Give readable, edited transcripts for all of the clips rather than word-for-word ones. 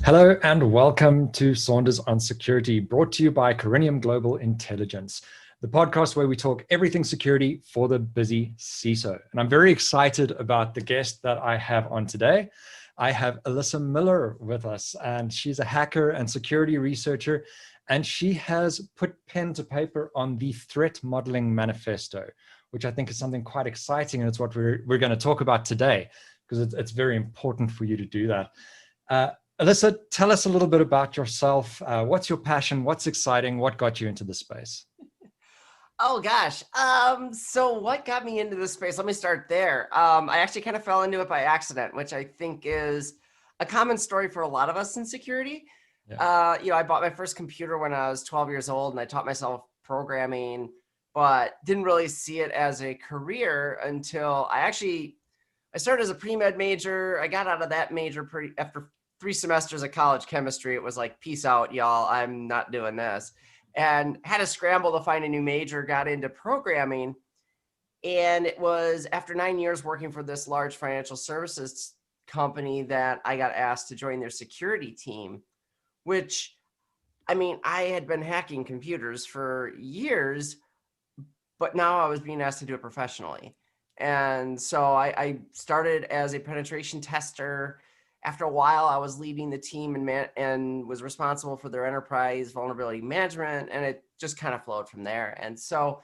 Hello and welcome to Saunders on Security, brought to you by Corinium Global Intelligence, the podcast where we talk everything security for the busy CISO. And I'm very excited about the guest that I have on today. I have Alyssa Miller with us, and she's a hacker and security researcher, and she has put pen to paper on the threat modeling manifesto, which I think is something quite exciting, and it's what we're going to talk about today, because it's very important for you to do that. Alyssa, tell us a little bit about yourself. What's your passion? What's exciting? What got you into this space? Oh gosh. So what got me into this space? Let me start there. I actually kind of fell into it by accident, which I think is a common story for a lot of us in security. Yeah. I bought my first computer when I was 12 years old, and I taught myself programming, but didn't really see it as a career until I started as a pre-med major. I got out of that major after 3 semesters of college chemistry. It was like, peace out, y'all. I'm not doing this. And had to scramble to find a new major, got into programming. And it was after 9 years working for this large financial services company that I got asked to join their security team, which, I mean, I had been hacking computers for years, but now I was being asked to do it professionally. And so I started as a penetration tester. After a while, I was leading the team and was responsible for their enterprise vulnerability management, and it just kind of flowed from there. And so,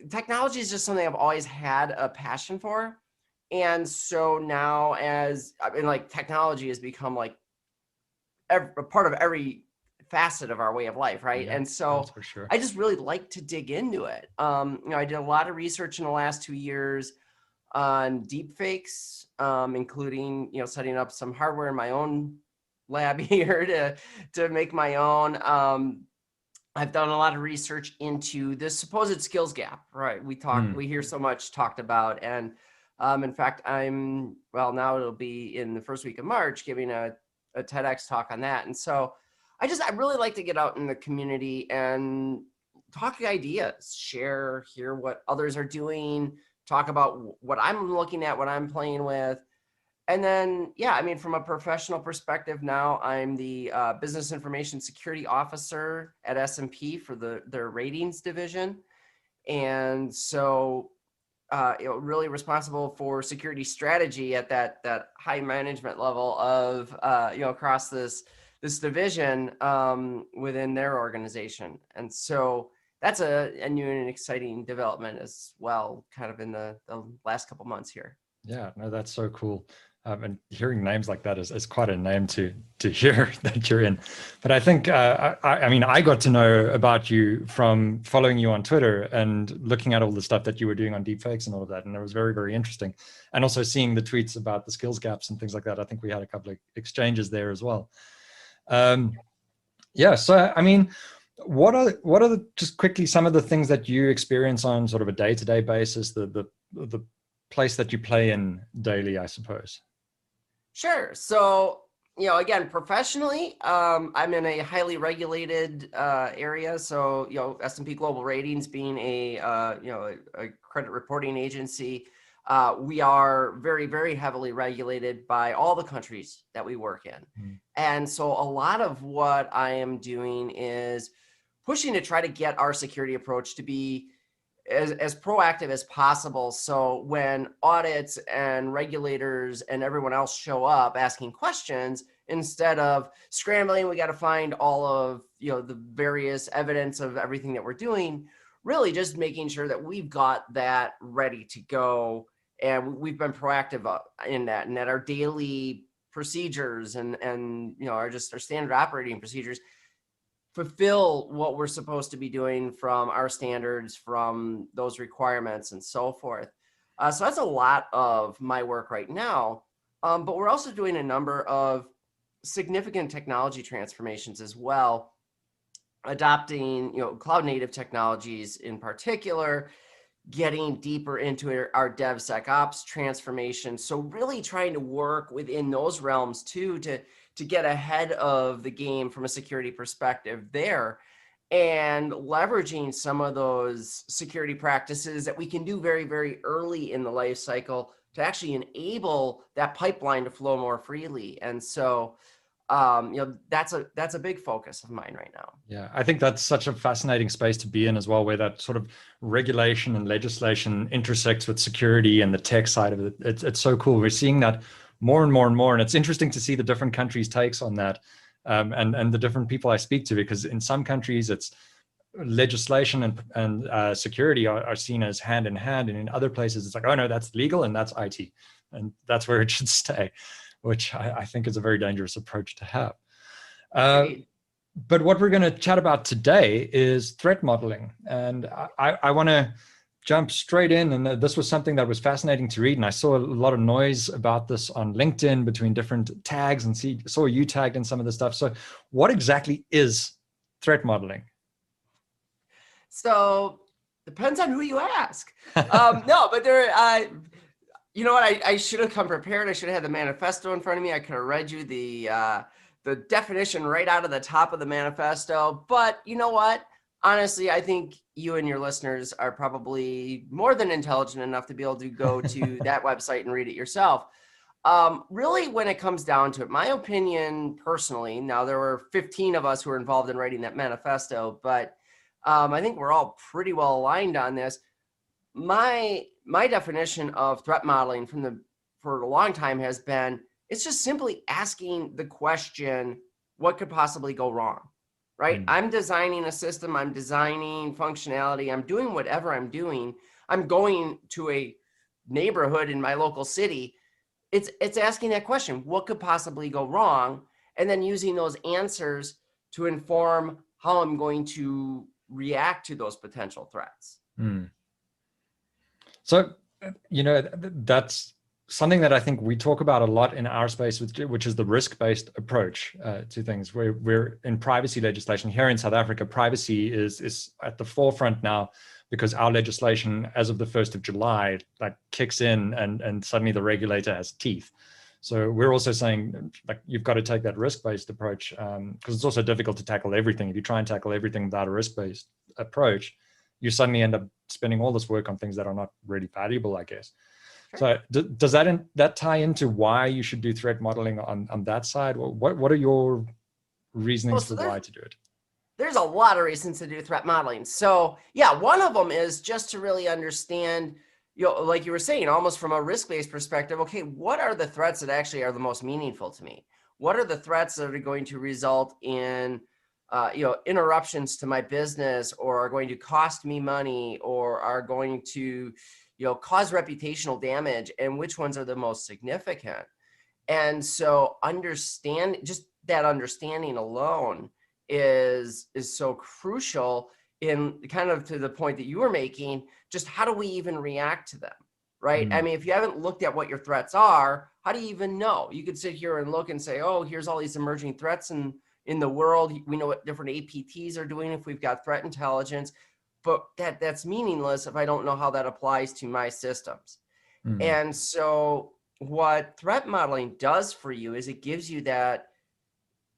technology is just something I've always had a passion for. And so now, technology has become like a part of every facet of our way of life, right? Yeah, and so for sure. I just really like to dig into it. I did a lot of research in the last 2 years on deepfakes, including setting up some hardware in my own lab here to make my own. I've done a lot of research into this supposed skills gap, right? We hear so much talked about, and in fact, now it'll be in the first week of March giving a TEDx talk on that. And so I really like to get out in the community and talk ideas, hear what others are doing, talk about what I'm looking at, what I'm playing with. And then, from a professional perspective, now I'm the Business Information Security Officer at S&P for their ratings division. And so, really responsible for security strategy at that high management level of, across this division within their organization. And so that's a new and exciting development as well, kind of in the last couple months here. Yeah, no, that's so cool. And hearing names like that is quite a name to hear that you're in. But I think, I got to know about you from following you on Twitter and looking at all the stuff that you were doing on deepfakes and all of that. And it was very, very interesting. And also seeing the tweets about the skills gaps and things like that. I think we had a couple of exchanges there as well. What are just quickly some of the things that you experience on sort of a day-to-day basis, the place that you play in daily, I suppose? Sure. So, again, professionally, I'm in a highly regulated area. So, S&P Global Ratings being a credit reporting agency, we are very, very heavily regulated by all the countries that we work in. And so a lot of what I am doing is pushing to try to get our security approach to be as proactive as possible. So when audits and regulators and everyone else show up asking questions, instead of scrambling, we got to find all of the various evidence of everything that we're doing, really just making sure that we've got that ready to go. And we've been proactive in that, and that our daily procedures and our standard operating procedures fulfill what we're supposed to be doing from our standards, from those requirements and so forth. So that's a lot of my work right now. But we're also doing a number of significant technology transformations as well, adopting cloud native technologies in particular, getting deeper into our DevSecOps transformation. So really trying to work within those realms too, to get ahead of the game from a security perspective there, and leveraging some of those security practices that we can do very, very early in the life cycle to actually enable that pipeline to flow more freely. And so that's a big focus of mine right now. Yeah, I think that's such a fascinating space to be in as well, where that sort of regulation and legislation intersects with security and the tech side of it. It's so cool. We're seeing that more and more and more, and it's interesting to see the different countries' takes on that, and the different people I speak to, because in some countries it's legislation and security are seen as hand in hand, and in other places it's like, oh no, that's legal and that's IT, and that's where it should stay, which I think is a very dangerous approach to have. But what we're going to chat about today is threat modeling. And I want to jump straight in. And this was something that was fascinating to read. And I saw a lot of noise about this on LinkedIn between different tags, and saw you tagged in some of the stuff. So what exactly is threat modeling? So depends on who you ask. No, but you know what? I should have come prepared. I should have had the manifesto in front of me. I could have read you the definition right out of the top of the manifesto. But you know what? Honestly, I think you and your listeners are probably more than intelligent enough to be able to go to that website and read it yourself. Really, when it comes down to it, my opinion personally, now there were 15 of us who were involved in writing that manifesto, but I think we're all pretty well aligned on this. My definition of threat modeling for a long time has been, it's just simply asking the question, what could possibly go wrong, right? I'm designing a system, I'm designing functionality, I'm doing whatever I'm doing. I'm going to a neighborhood in my local city. It's asking that question, what could possibly go wrong? And then using those answers to inform how I'm going to react to those potential threats. So, that's something that I think we talk about a lot in our space, which is the risk-based approach to things. We're in privacy legislation here in South Africa. Privacy is at the forefront now, because our legislation, as of the 1st of July, like kicks in, and suddenly the regulator has teeth. So we're also saying, like, you've got to take that risk-based approach, because it's also difficult to tackle everything. If you try and tackle everything without a risk-based approach, you suddenly end up spending all this work on things that are not really valuable, I guess. Sure. So does that tie into why you should do threat modeling on that side? What are your reasonings for why to do it? There's a lot of reasons to do threat modeling. So yeah, one of them is just to really understand, like you were saying, almost from a risk-based perspective, okay, what are the threats that actually are the most meaningful to me? What are the threats that are going to result in interruptions to my business, or are going to cost me money, or are going to cause reputational damage, and which ones are the most significant? And so just that understanding alone is so crucial, in kind of to the point that you were making, just how do we even react to them, right? I mean, if you haven't looked at what your threats are, how do you even know? You could sit here and look and say, oh, here's all these emerging threats in the world. We know what different APTs are doing if we've got threat intelligence, but that's meaningless if I don't know how that applies to my systems. And so what threat modeling does for you is it gives you that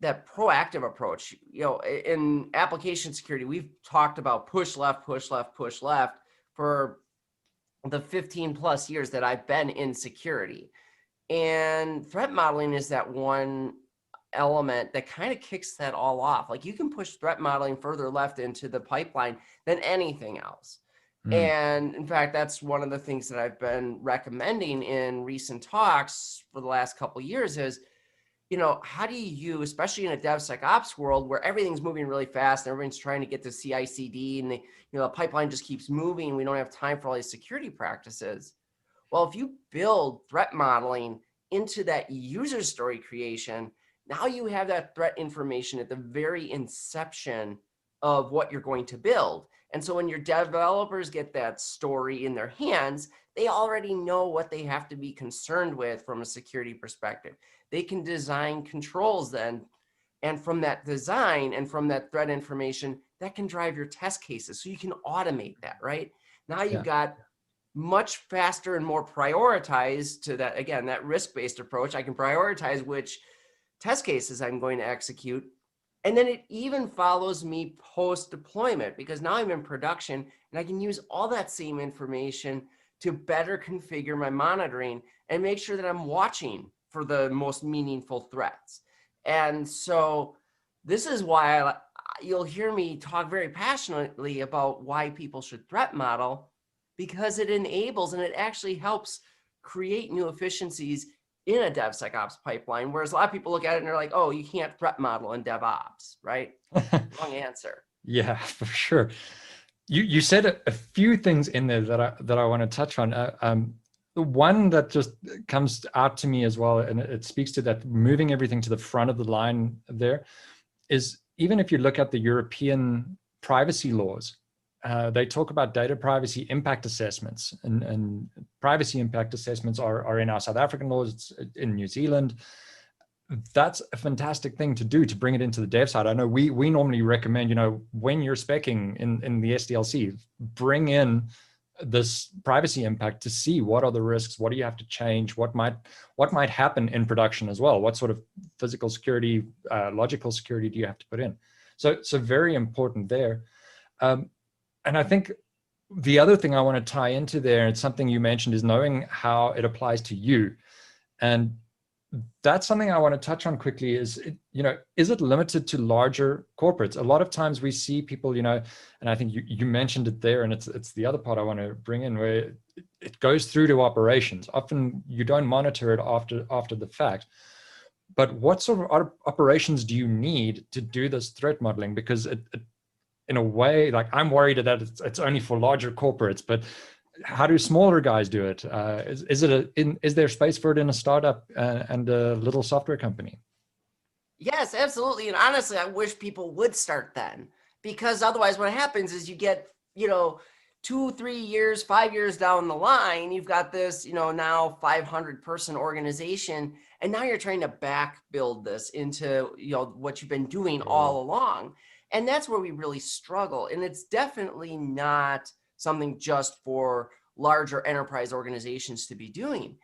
proactive approach. In application security, we've talked about push left, push left, push left for the 15 plus years that I've been in security. And threat modeling is that one element that kind of kicks that all off. Like, you can push threat modeling further left into the pipeline than anything else. And in fact, that's one of the things that I've been recommending in recent talks for the last couple of years is, how do you, especially in a DevSecOps world where everything's moving really fast and everyone's trying to get to CI/CD, and the pipeline just keeps moving. We don't have time for all these security practices. Well, if you build threat modeling into that user story creation, now you have that threat information at the very inception of what you're going to build. And so when your developers get that story in their hands, they already know what they have to be concerned with from a security perspective. They can design controls then. And from that design and from that threat information, that can drive your test cases. So you can automate that, right? Now you've got much faster and more prioritized to that, again, that risk-based approach. I can prioritize which test cases I'm going to execute. And then it even follows me post-deployment, because now I'm in production and I can use all that same information to better configure my monitoring and make sure that I'm watching for the most meaningful threats. And so this is why you'll hear me talk very passionately about why people should threat model, because it enables and it actually helps create new efficiencies in a DevSecOps pipeline. Whereas a lot of people look at it and they're like, oh, you can't threat model in DevOps, right? Wrong answer. Yeah, for sure. You said a few things in there that I want to touch on. The one that just comes out to me as well, and it speaks to that moving everything to the front of the line there, is even if you look at the European privacy laws, they talk about data privacy impact assessments, and privacy impact assessments are in our South African laws, it's in New Zealand. That's a fantastic thing to do, to bring it into the dev side. I know we normally recommend, when you're speccing in the SDLC, bring in this privacy impact to see what are the risks, what do you have to change, what might happen in production as well, what sort of physical security, logical security do you have to put in. So very important there. And I think the other thing I want to tie into there, and something you mentioned, is knowing how it applies to you. And that's something I want to touch on quickly. Is it limited to larger corporates? A lot of times we see people, and I think you mentioned it there, and it's the other part I want to bring in, where it goes through to operations. Often you don't monitor it after the fact. But what sort of operations do you need to do this threat modeling? Because it in a way, like, I'm worried that it's only for larger corporates, but how do smaller guys do it? Is there space for it in a startup and a little software company? Yes, absolutely. And honestly, I wish people would start then, because otherwise what happens is you get, 2, 3 years, 5 years down the line, you've got this, now 500-person organization, and now you're trying to back build this into, what you've been doing all along. And that's where we really struggle. And it's definitely not something just for larger enterprise organizations to be doing.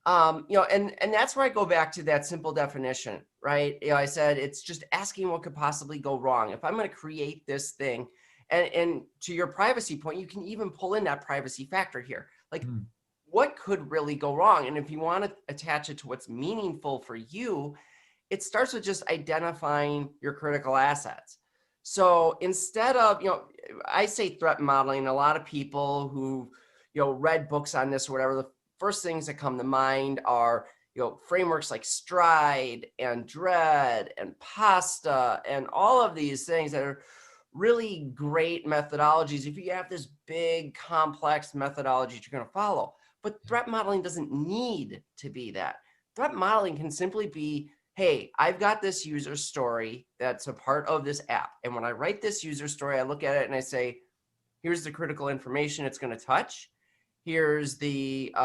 And that's where I go back to that simple definition, right? I said, it's just asking what could possibly go wrong. If I'm going to create this thing, and to your privacy point, you can even pull in that privacy factor here. Like, what could really go wrong? And if you want to attach it to what's meaningful for you, it starts with just identifying your critical assets. So instead of, I say threat modeling, a lot of people who, read books on this or whatever, the first things that come to mind are, frameworks like Stride and Dread and Pasta and all of these things that are really great methodologies if you have this big, complex methodology you're going to follow. But threat modeling doesn't need to be that. Threat modeling can simply be, hey, I've got this user story that's a part of this app. And when I write this user story, I look at it and I say, here's the critical information it's going to touch. Here's the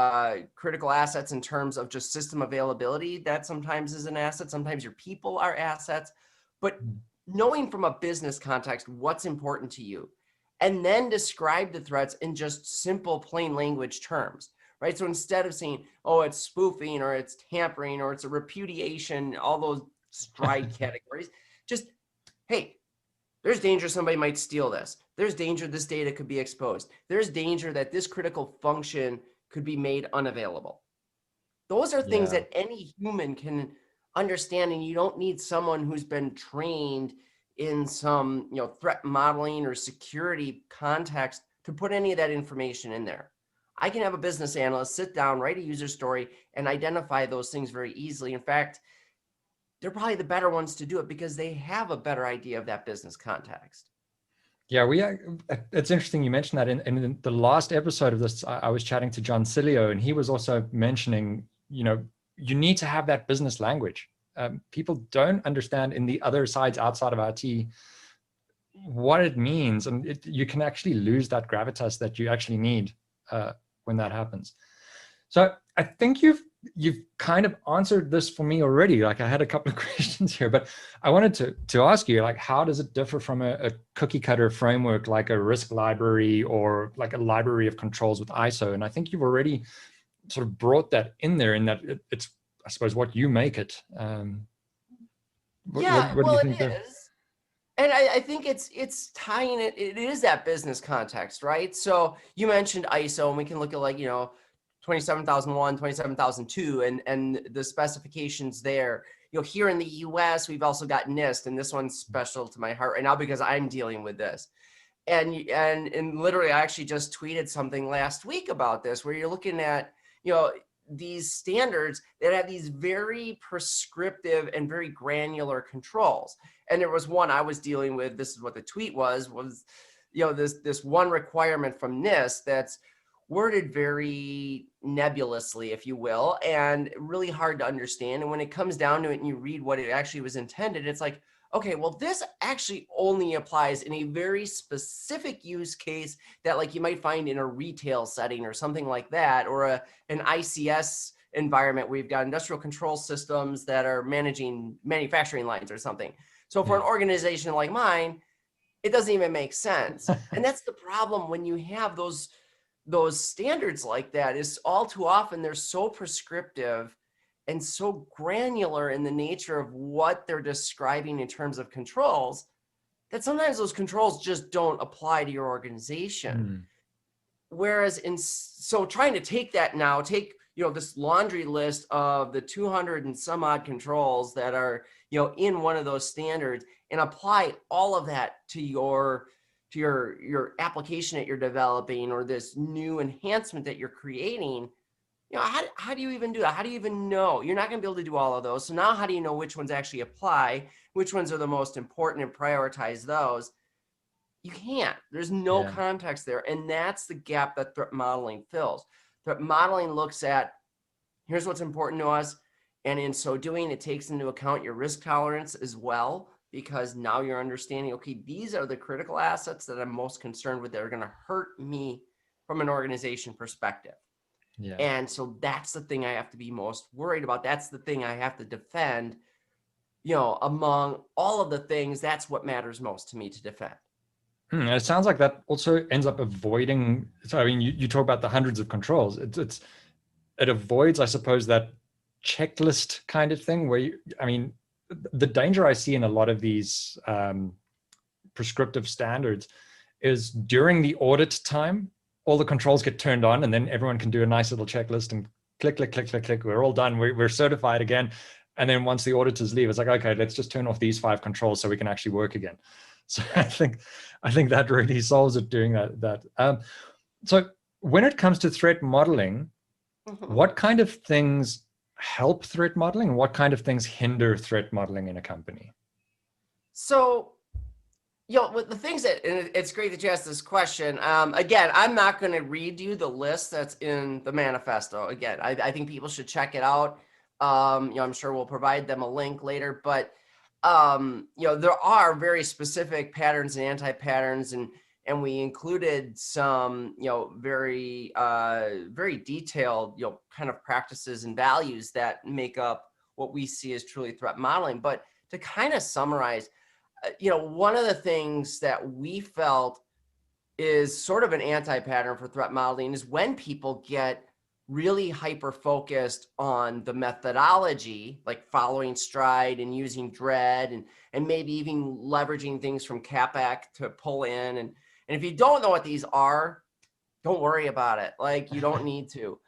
critical assets in terms of just system availability. That sometimes is an asset. Sometimes your people are assets. But knowing from a business context what's important to you, and then describe the threats in just simple, plain language terms, right? So instead of saying, oh, it's spoofing or it's tampering or it's a repudiation, all those Stride categories, just, hey, there's danger somebody might steal this. There's danger this data could be exposed. There's danger that this critical function could be made unavailable. Those are things that any human can understand, and you don't need someone who's been trained in some threat modeling or security context to put any of that information in there. I can have a business analyst sit down, write a user story, and identify those things very easily. In fact, they're probably the better ones to do it because they have a better idea of that business context. Yeah, it's interesting you mentioned that. In the last episode of this, I was chatting to John Cilio, and he was also mentioning, you need to have that business language. People don't understand in the other sides outside of IT what it means, and you can actually lose that gravitas that you actually need when that happens. So I think you've kind of answered this for me already. Like, I had a couple of questions here, but I wanted to ask you, like, how does it differ from a cookie cutter framework like a risk library or like a library of controls with ISO? And I think you've already sort of brought that in there, in that it's, I suppose, what you make it. What do you think it is. And I think it's tying it is that business context, right? So you mentioned ISO, and we can look at 27001, 27002, and the specifications there. here in the US, we've also got NIST, and this one's special to my heart right now because I'm dealing with this. And literally, I actually just tweeted something last week about this, where you're looking at, these standards that have these very prescriptive and very granular controls. And there was one I was dealing with. This is what the tweet was, this one requirement from NIST that's worded very nebulously, if you will, and really hard to understand. And when it comes down to it and you read what it actually was intended, it's like, okay, well, this actually only applies in a very specific use case that like you might find in a retail setting or something like that, or an ICS environment where you've got industrial control systems that are managing manufacturing lines or something. So for an organization like mine, it doesn't even make sense. And that's the problem when you have those standards like that, is all too often they're so prescriptive and so granular in the nature of what they're describing in terms of controls, that sometimes those controls just don't apply to your organization. Whereas so trying to take this laundry list of the 200 and some odd controls that are, in one of those standards, and apply all of that to your application that you're developing, or this new enhancement that you're creating. How do you even do that? How do you even know? You're not going to be able to do all of those. So now how do you know which ones actually apply, which ones are the most important, and prioritize those? You can't. There's no context there. And that's the gap that threat modeling fills. Threat modeling looks at, here's what's important to us. And in so doing, it takes into account your risk tolerance as well, because now you're understanding, okay, these are the critical assets that I'm most concerned with that are going to hurt me from an organization perspective. Yeah. And so that's the thing I have to be most worried about. That's the thing I have to defend, among all of the things. That's what matters most to me to defend. It sounds like that also ends up avoiding. So, I mean, you talk about the hundreds of controls. It avoids, I suppose, that checklist kind of thing where the danger I see in a lot of these prescriptive standards is during the audit time, all the controls get turned on, and then everyone can do a nice little checklist and click, click, click, click, click. We're all done. We're certified again. And then once the auditors leave, it's like, okay, let's just turn off these 5 controls so we can actually work again. So I think that really solves it doing that. So when it comes to threat modeling, what kind of things help threat modeling, and what kind of things hinder threat modeling in a company? So, the things that, and it's great that you asked this question. Again, I'm not going to read you the list that's in the manifesto. Again, I think people should check it out. I'm sure we'll provide them a link later, but there are very specific patterns and anti-patterns, and we included some, very, very detailed, kind of practices and values that make up what we see as truly threat modeling. But to kind of summarize, one of the things that we felt is sort of an anti-pattern for threat modeling is when people get really hyper-focused on the methodology, like following STRIDE and using DREAD and maybe even leveraging things from CAPAC to pull in. And if you don't know what these are, don't worry about it. Like, you don't need to.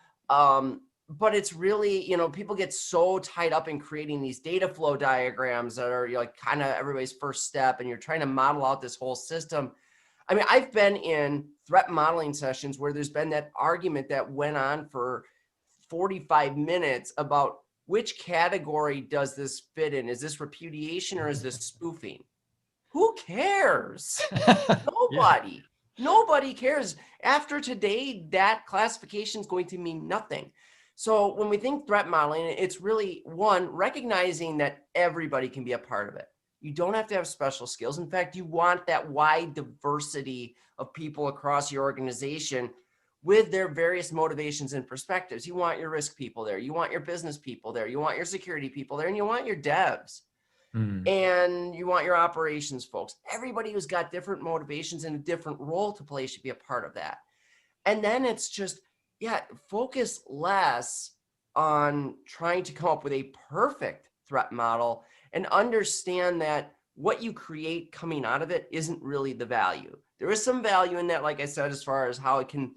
But it's really, people get so tied up in creating these data flow diagrams that are like kind of everybody's first step, and you're trying to model out this whole system. I mean, I've been in threat modeling sessions where there's been that argument that went on for 45 minutes about which category does this fit in? Is this repudiation or is this spoofing? Who cares? Nobody. Nobody cares. After today, that classification is going to mean nothing. So when we think threat modeling, it's really, one, recognizing that everybody can be a part of it. You don't have to have special skills. In fact, you want that wide diversity of people across your organization with their various motivations and perspectives. You want your risk people there. You want your business people there. You want your security people there. And you want your devs. And you want your operations folks. Everybody who's got different motivations and a different role to play should be a part of that. And then it's just, focus less on trying to come up with a perfect threat model and understand that what you create coming out of it isn't really the value. There is some value in that, like I said, as far as how it can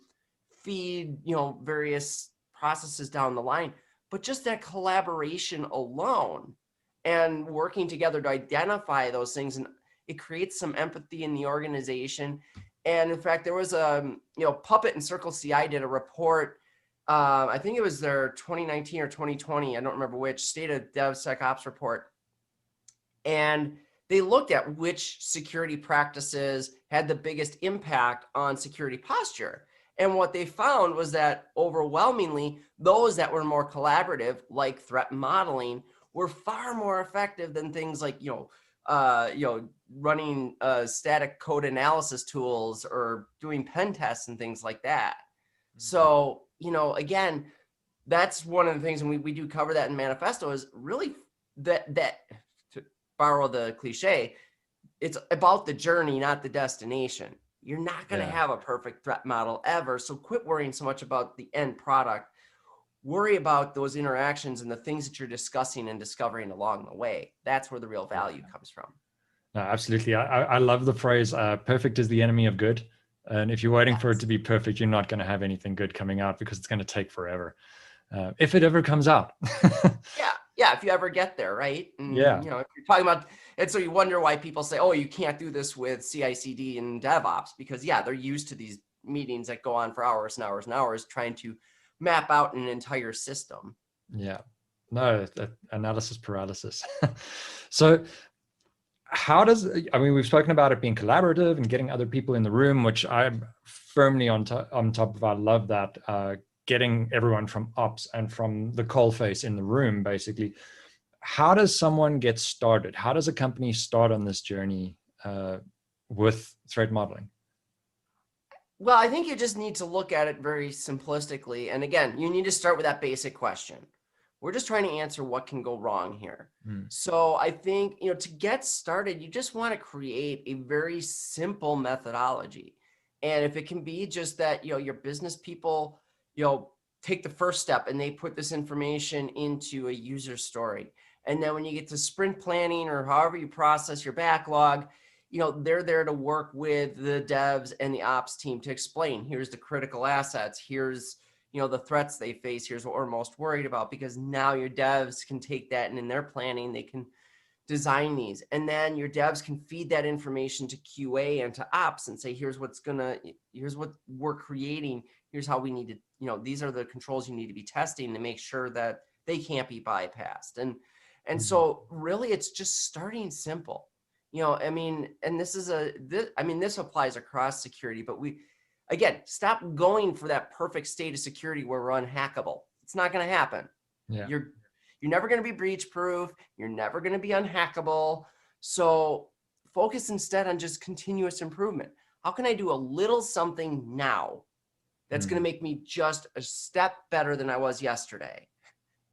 feed, various processes down the line, but just that collaboration alone and working together to identify those things. And it creates some empathy in the organization. And in fact, there was Puppet and Circle CI did a report. I think it was their 2019 or 2020. I don't remember which, State of DevSecOps report. And they looked at which security practices had the biggest impact on security posture. And what they found was that overwhelmingly, those that were more collaborative, like threat modeling, were far more effective than things like, running static code analysis tools or doing pen tests and things like that. So, again, that's one of the things, and we do cover that in Manifesto, is really that to borrow the cliche, it's about the journey, not the destination. You're not going to have a perfect threat model ever. So quit worrying so much about the end product. Worry about those interactions and the things that you're discussing and discovering along the way. That's where the real value comes from. No, absolutely. I love the phrase, perfect is the enemy of good. And if you're waiting for it to be perfect, you're not going to have anything good coming out, because it's going to take forever. If it ever comes out. Yeah, if you ever get there, right? And, if you're talking about, and so you wonder why people say, oh, you can't do this with CI/CD and DevOps, because they're used to these meetings that go on for hours and hours and hours trying to map out an entire system. Yeah, no, analysis paralysis. So we've spoken about it being collaborative and getting other people in the room, which I'm firmly on top of. I love that. Getting everyone from ops and from the coalface in the room, basically. How does someone get started? How does a company start on this journey with threat modeling? Well, I think you just need to look at it very simplistically. And again, you need to start with that basic question. We're just trying to answer what can go wrong here. So I think, to get started, you just want to create a very simple methodology. And if it can be just that, your business people, take the first step and they put this information into a user story. And then when you get to sprint planning or however you process your backlog, they're there to work with the devs and the ops team to explain, here's the critical assets, here's, the threats they face, here's what we're most worried about, because now your devs can take that and in their planning, they can design these. And then your devs can feed that information to QA and to ops and say, here's what we're creating. Here's how we need to, these are the controls you need to be testing to make sure that they can't be bypassed. And so really it's just starting simple, and this applies across security, but again, stop going for that perfect state of security where we're unhackable. It's not going to happen. Yeah. You're never going to be breach proof. You're never going to be unhackable. So focus instead on just continuous improvement. How can I do a little something now that's going to make me just a step better than I was yesterday?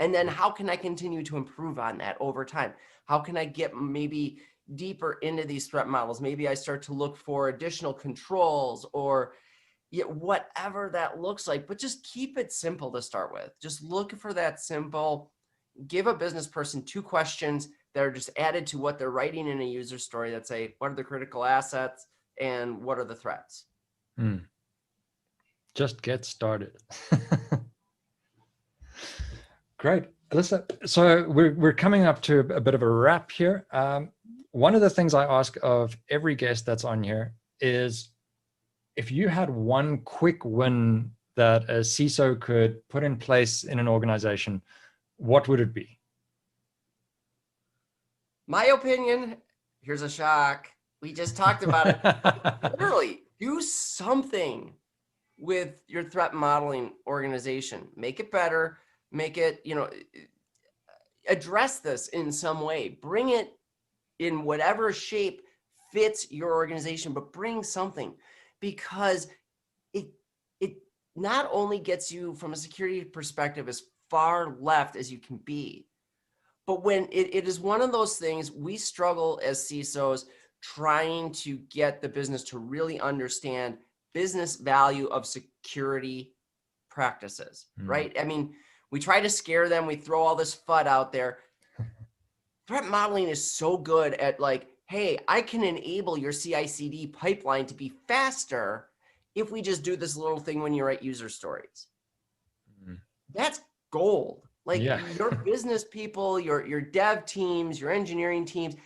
And then how can I continue to improve on that over time? How can I get maybe deeper into these threat models? Maybe I start to look for additional controls or whatever that looks like, but just keep it simple to start with. Just look for that simple. Give a business person 2 questions that are just added to what they're writing in a user story that say, what are the critical assets and what are the threats? Just get started. Great. Alyssa, so we're coming up to a bit of a wrap here. One of the things I ask of every guest that's on here is, if you had one quick win that a CISO could put in place in an organization, what would it be? My opinion, here's a shock. We just talked about it. Literally, do something with your threat modeling organization. Make it better. Make it, address this in some way. Bring it in whatever shape fits your organization, but bring something, because it not only gets you from a security perspective as far left as you can be, but when it is one of those things, we struggle as CISOs trying to get the business to really understand business value of security practices, right? I mean, we try to scare them. We throw all this FUD out there. Threat modeling is so good at hey, I can enable your CI/CD pipeline to be faster if we just do this little thing when you write user stories. That's gold. Like Yeah. your business people, your dev teams, your engineering teams,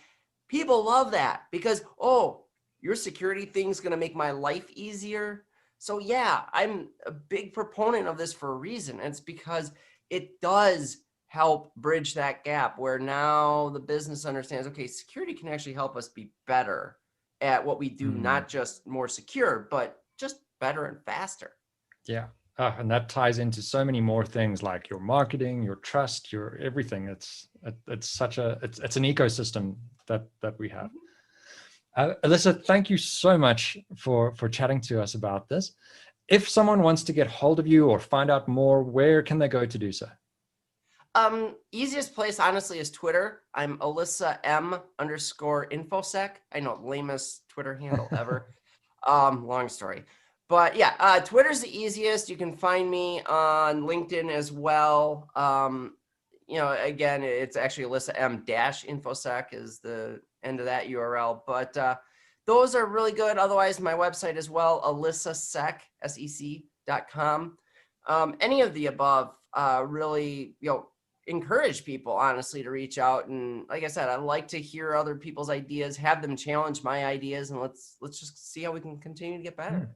people love that because, oh, your security thing's going to make my life easier. So yeah, I'm a big proponent of this for a reason. And it's because it does help bridge that gap where now the business understands, okay, security can actually help us be better at what we do, not just more secure, but just better and faster. Yeah. And that ties into so many more things like your marketing, your trust, your everything. It's such a it's an ecosystem that we have. Alyssa, thank you so much for chatting to us about this. If someone wants to get hold of you or find out more, where can they go to do so? Easiest place, honestly, is Twitter. I'm Alyssa M_infosec. I know, lamest Twitter handle ever. Long story. But yeah, Twitter's the easiest. You can find me on LinkedIn as well. Again, it's actually Alyssa M-infosec is the end of that URL. But those are really good. Otherwise, my website as well, alyssasec, SEC.com. Any of the above really, encourage people, honestly, to reach out. And like I said, I like to hear other people's ideas, have them challenge my ideas, and let's just see how we can continue to get better.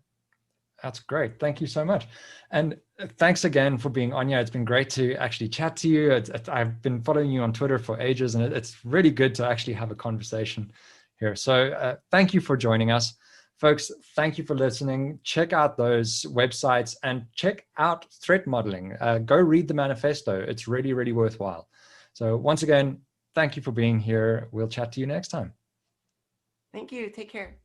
That's great. Thank you so much. And thanks again for being on here. It's been great to actually chat to you. I've been following you on Twitter for ages, and it's really good to actually have a conversation here. So thank you for joining us. Folks, thank you for listening. Check out those websites and check out threat modeling. Go read the manifesto. It's really, really worthwhile. So once again, thank you for being here. We'll chat to you next time. Thank you. Take care.